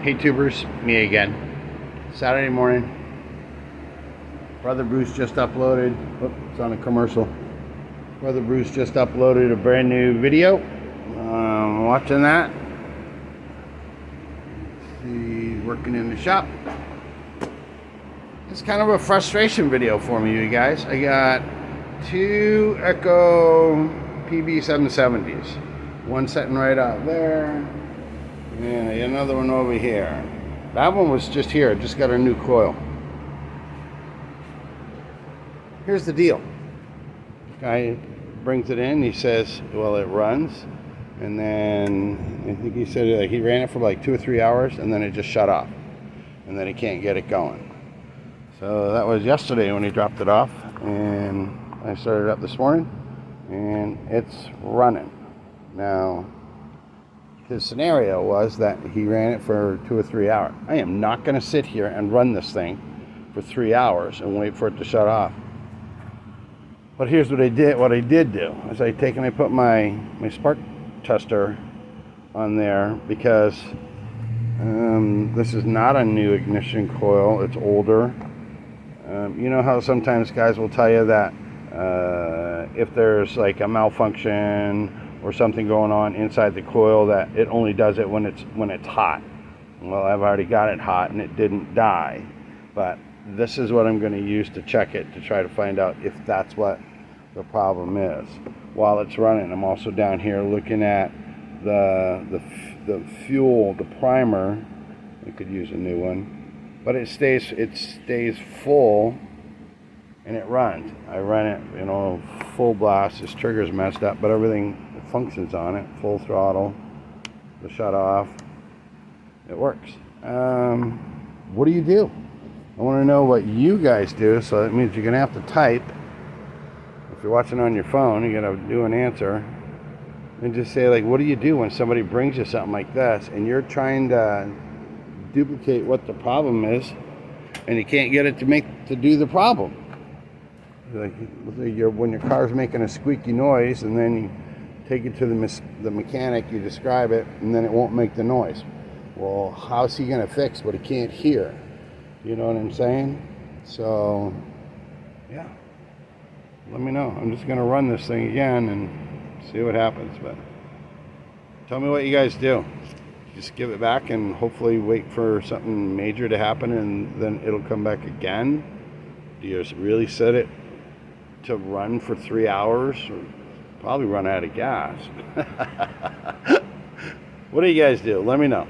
Hey tubers, me again. Saturday morning. Brother Bruce just uploaded, it's on a commercial. Brother Bruce just uploaded a brand new video. Watching that. He's working in the shop. It's kind of a frustration video for me, you guys. I got two Echo PB770Hs. One sitting right out there. And another one over here. That one was just here, just got a new coil. Here's the deal. Guy brings it in, he says, well, it runs. And then, I think he said like he ran it for like 2 or 3 hours and then it just shut off. And then he can't get it going. So that was yesterday when he dropped it off. And I started it up this morning and it's running. Now, his scenario was that he ran it for 2 or 3 hours. I am not going to sit here and run this thing for 3 hours and wait for it to shut off. But here's what I did. What I did do is I put my spark tester on there because this is not a new ignition coil. It's older. You know how sometimes guys will tell you that if there's like a malfunction or something going on inside the coil, that it only does it when it's hot. Well, I've already got it hot and it didn't die, but this is what I'm going to use to check it, to try to find out if that's what the problem is. While it's running, I'm also down here looking at the fuel, the primer. We could use a new one, but it stays full and it runs. I run it, full blast. This trigger's messed up, but everything functions on it. Full throttle, the shut off, it works. What do you do? I want to know what you guys do. So that means you're gonna have to type. If you're watching on your phone, you're gonna do an answer and just say, like, what do you do when somebody brings you something like this and you're trying to duplicate what the problem is and you can't get it to do the problem? Like when your car's making a squeaky noise and then you take it to the mechanic, you describe it, and then it won't make the noise. Well, how's he gonna fix what he can't hear? You know what I'm saying? So, yeah. Let me know. I'm just gonna run this thing again and see what happens. But tell me what you guys do. Just give it back and hopefully wait for something major to happen and then it'll come back again. Do you really set it to run for 3 hours? Probably run out of gas. What do you guys do? Let me know.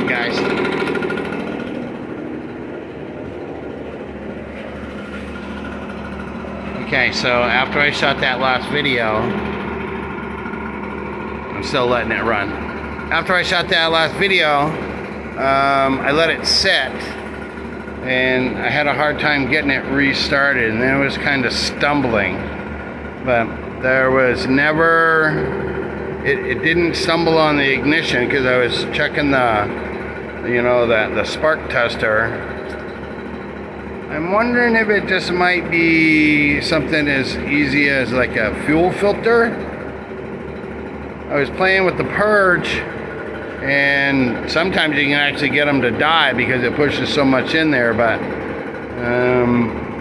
you guys. Okay, so after I shot that last video, I'm still letting it run. After I shot that last video, I let it sit, and I had a hard time getting it restarted, and then it was kind of stumbling. But there was never, it didn't stumble on the ignition because I was checking the, you know, the spark tester. I'm wondering if it just might be something as easy as like a fuel filter. I was playing with the purge, and sometimes you can actually get them to die because it pushes so much in there, but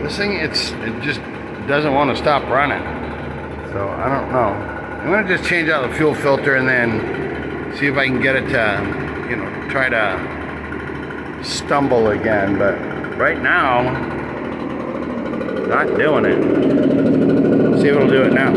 this thing, it just doesn't want to stop running. So I don't know. I'm gonna just change out the fuel filter and then see if I can get it to, you know, try to stumble again. But right now, not doing it. See if it'll do it now.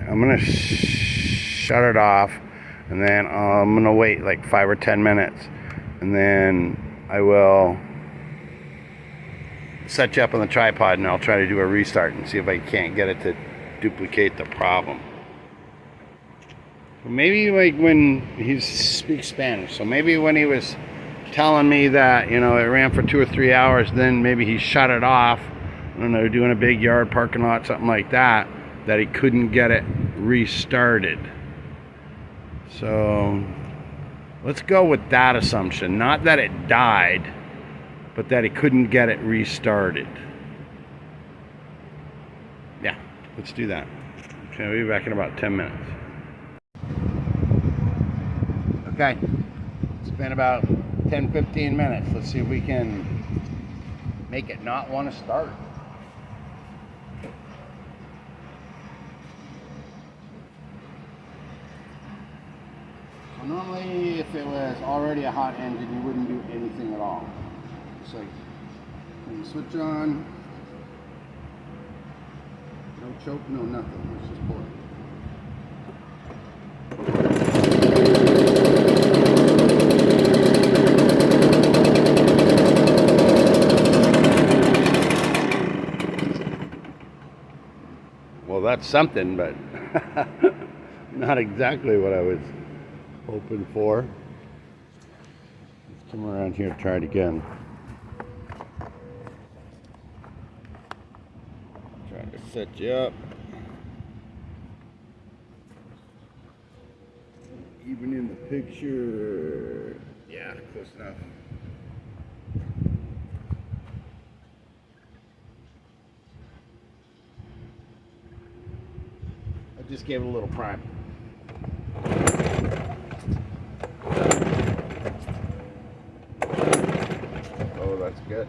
I'm gonna shut it off, and then I'm gonna wait like 5 or 10 minutes, and then I will set you up on the tripod, and I'll try to do a restart and see if I can't get it to duplicate the problem. Maybe like when he speaks Spanish, so maybe when he was telling me that, you know, it ran for 2 or 3 hours, then maybe he shut it off. I don't know, doing a big yard parking lot, something like that, that he couldn't get it restarted. So let's go with that assumption. Not that it died, but that he couldn't get it restarted. Yeah, let's do that. Okay, we'll be back in about 10 minutes. Okay, it's been about 10-15 minutes. Let's see if we can make it not want to start. Normally, if it was already a hot engine, you wouldn't do anything at all. It's like, when you switch on, no choke, no nothing. Let's just pull it. Well, that's something, but not exactly what I was hoping for. Let's come around here and try it again. Trying to set you up. Even in the picture. Yeah, close enough. I just gave it a little prime. Oh, that's good.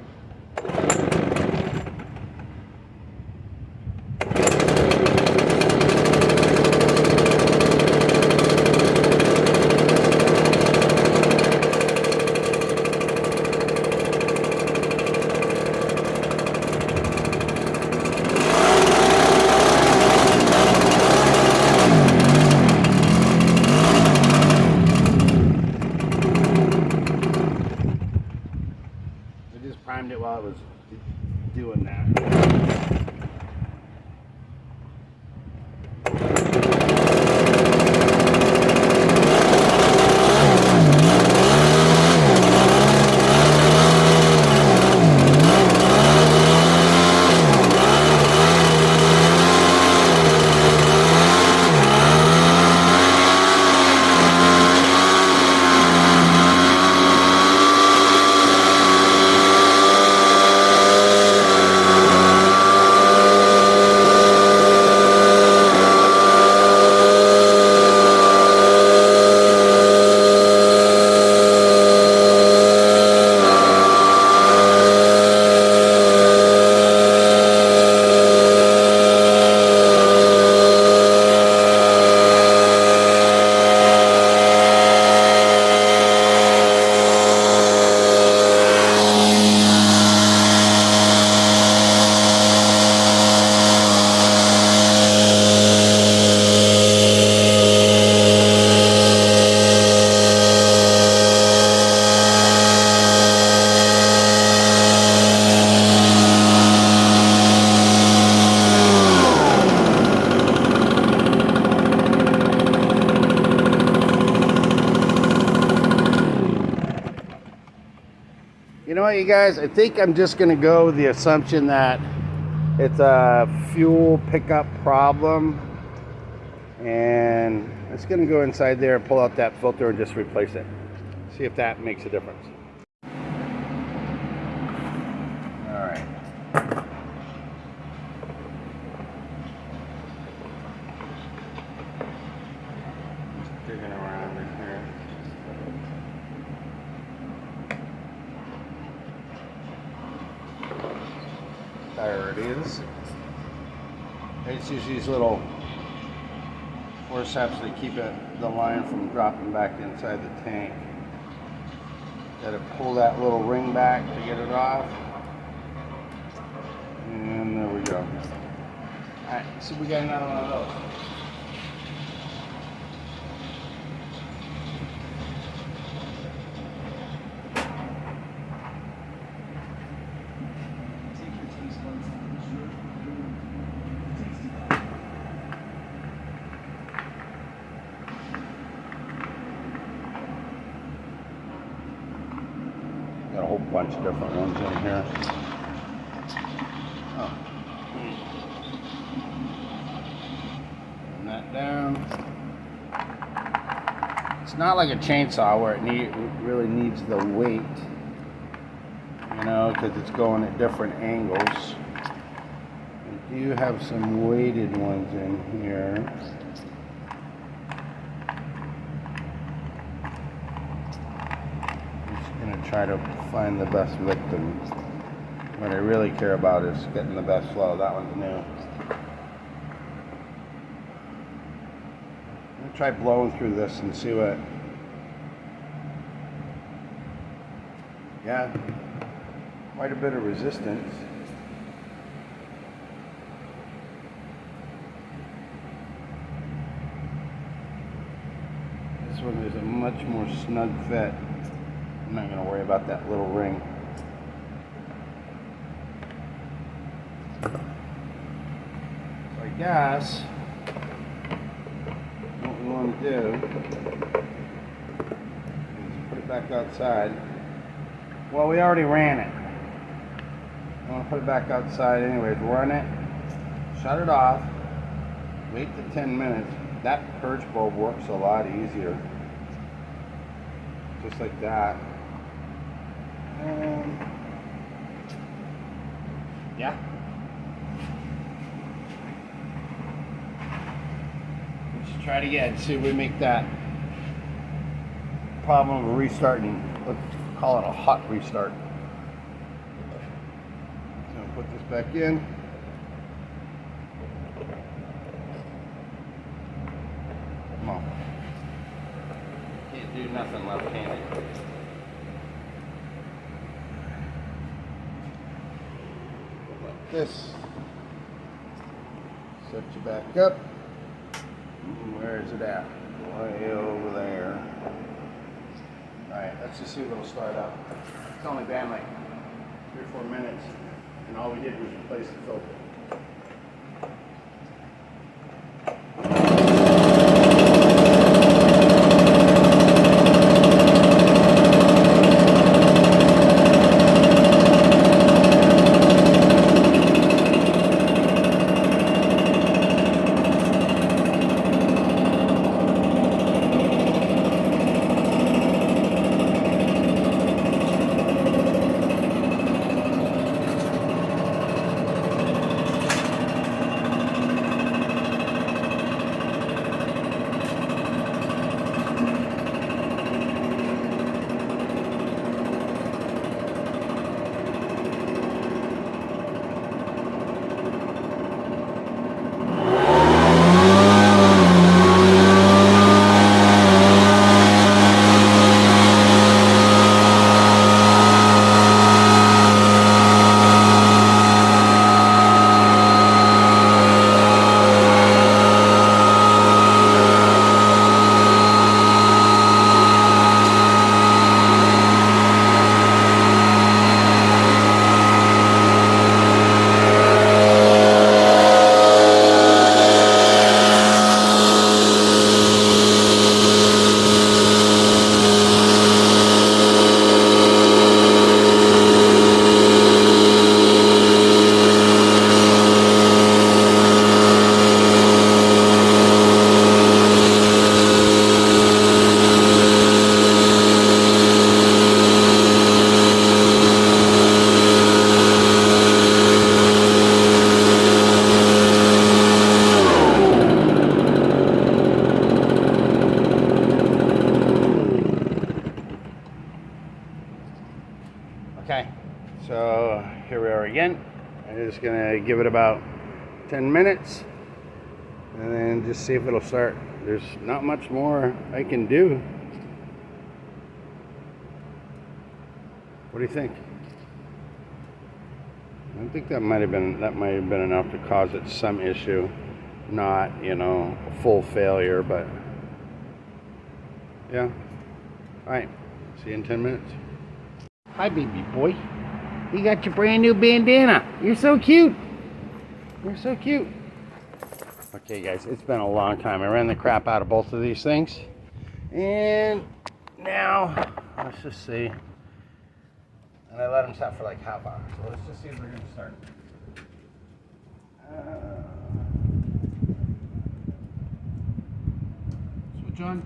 Primed it while I was doing that. know what, you guys? I think I'm just going to go with the assumption that it's a fuel pickup problem. And it's going to go inside there and pull out that filter and just replace it. See if that makes a difference. Alright. Just digging around in here. There it is. I just use these little forceps to keep the line from dropping back inside the tank. Got to pull that little ring back to get it off. And there we go. Alright, so we got another one of those. Got a whole bunch of different ones in here. Oh. Turn that down. It's not like a chainsaw where it really needs the weight, you know, because it's going at different angles. We do have some weighted ones in here. Try to find the best victim. What I really care about is getting the best flow. That one's new. I'm gonna try blowing through this and see what. Yeah, quite a bit of resistance. This one is a much more snug fit. I'm not going to worry about that little ring. So I guess what we want to do is put it back outside. Well, we already ran it. I want to put it back outside anyways. Run it, shut it off, wait the 10 minutes. That purge bulb works a lot easier. Just like that. Yeah. Let's try it again. See if we make that problem of restarting. Let's call it a hot restart. So I'll put this back in. Come on. Can't do nothing left-handed. This, set you back up. Where is it at? Way over there. Alright, let's just see if it'll start up. It's only been like 3 or 4 minutes, and all we did was replace the filter. Okay, so here we are again. I'm just gonna give it about 10 minutes and then just see if it'll start. There's not much more I can do. What do you think? I think that might have been enough to cause it some issue, not, you know, a full failure, but yeah. All right, see you in 10 minutes. Hi, baby boy. You got your brand new bandana. You're so cute. You're so cute. Okay, guys, it's been a long time. I ran the crap out of both of these things. And now, let's just see. And I let them set for like half hour. So let's just see if we're going to start. Switch on.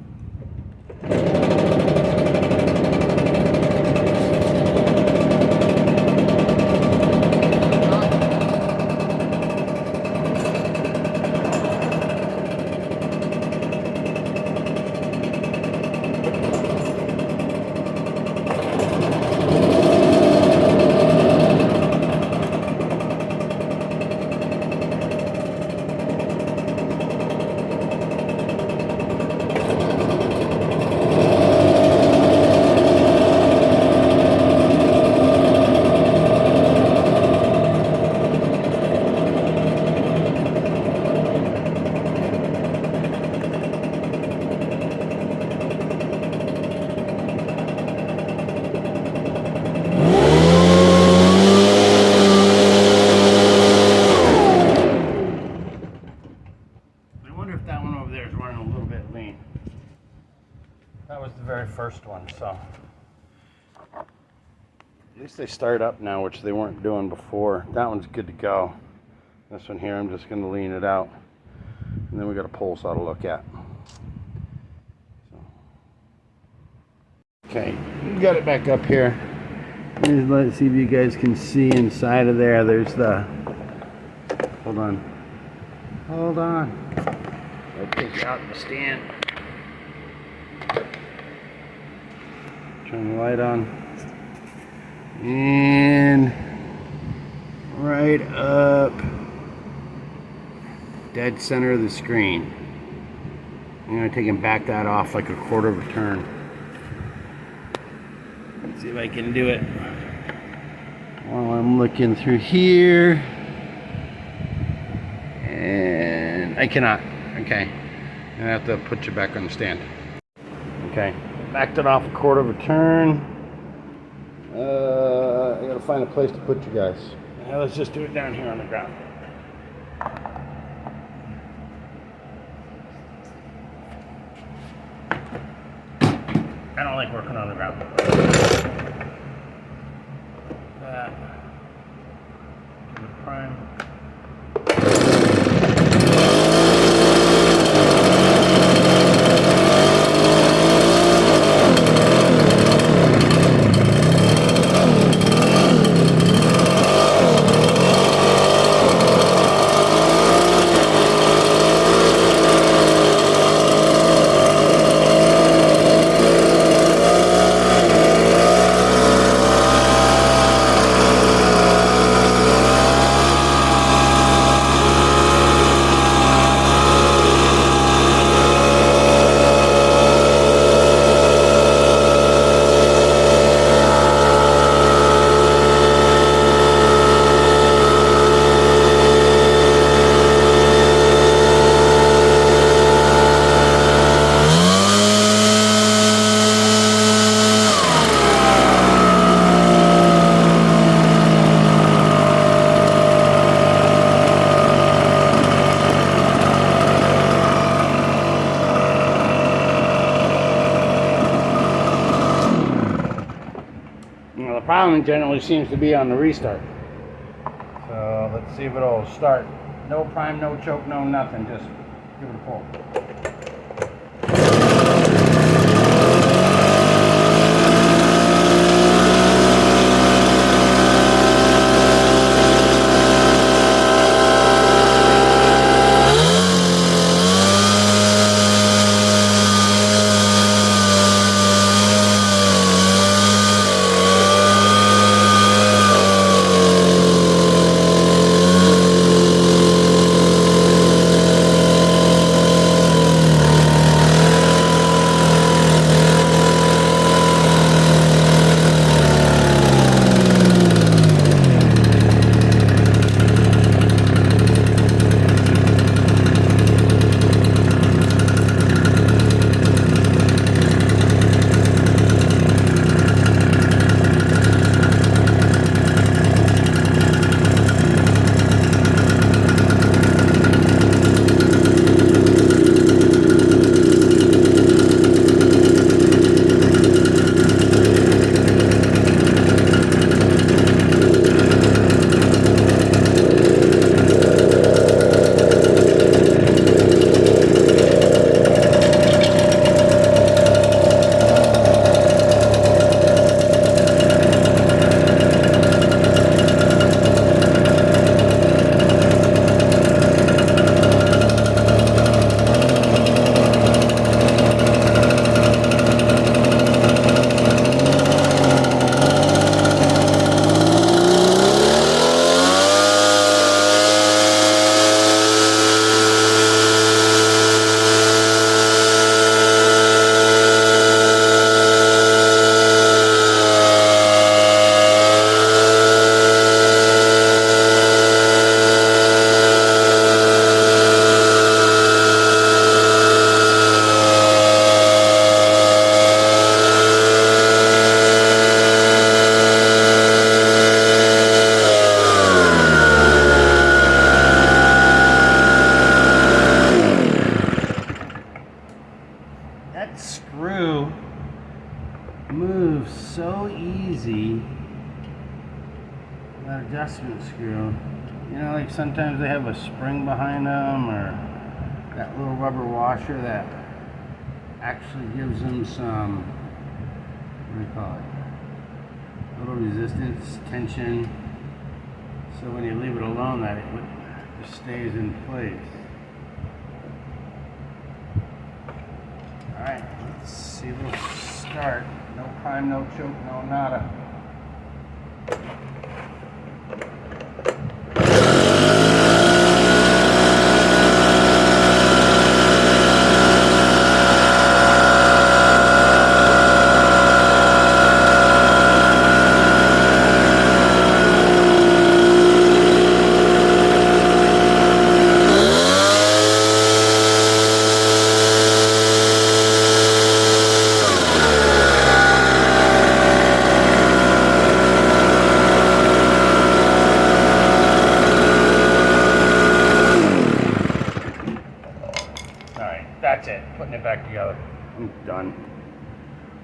That was the very first one, so at least they start up now, which they weren't doing before. That one's good to go. This one here, I'm just going to lean it out, and then we got a pulse out to look at. So. Okay, got it back up here. Let's see if you guys can see inside of there. There's the. Hold on. I'll take you out of the stand. Turn the light on, and right up dead center of the screen. I'm going to take and back that off like a quarter of a turn. Let's see if I can do it while I'm looking through here. And I cannot. Okay, I'm going to have to put you back on the stand. Okay. Backed it off a quarter of a turn. I gotta find a place to put you guys. Now let's just do it down here on the ground. I don't like working on the ground. That. Give it a prime. The problem generally seems to be on the restart. So let's see if it'll start. No prime, no choke, no nothing. Just give it a pull. so easy. That adjustment screw. You know, like sometimes they have a spring behind them, or that little rubber washer that actually gives them some, what do you call it? A little resistance, tension. So when you leave it alone, that it just stays in place. Alright, let's see, we'll start. No prime, no choke, no nada. That's it, putting it back together. I'm done.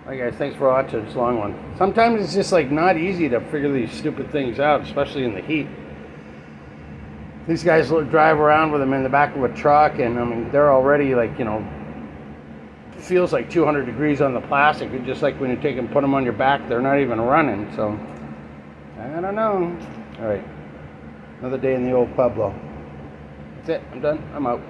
Alright guys, thanks for watching this long one. Sometimes it's just like not easy to figure these stupid things out, especially in the heat. These guys drive around with them in the back of a truck, and I mean, they're already like, you know, feels like 200 degrees on the plastic. It's just like when you take and put them on your back, they're not even running. So, I don't know. Alright, another day in the old Pueblo. That's it, I'm done, I'm out.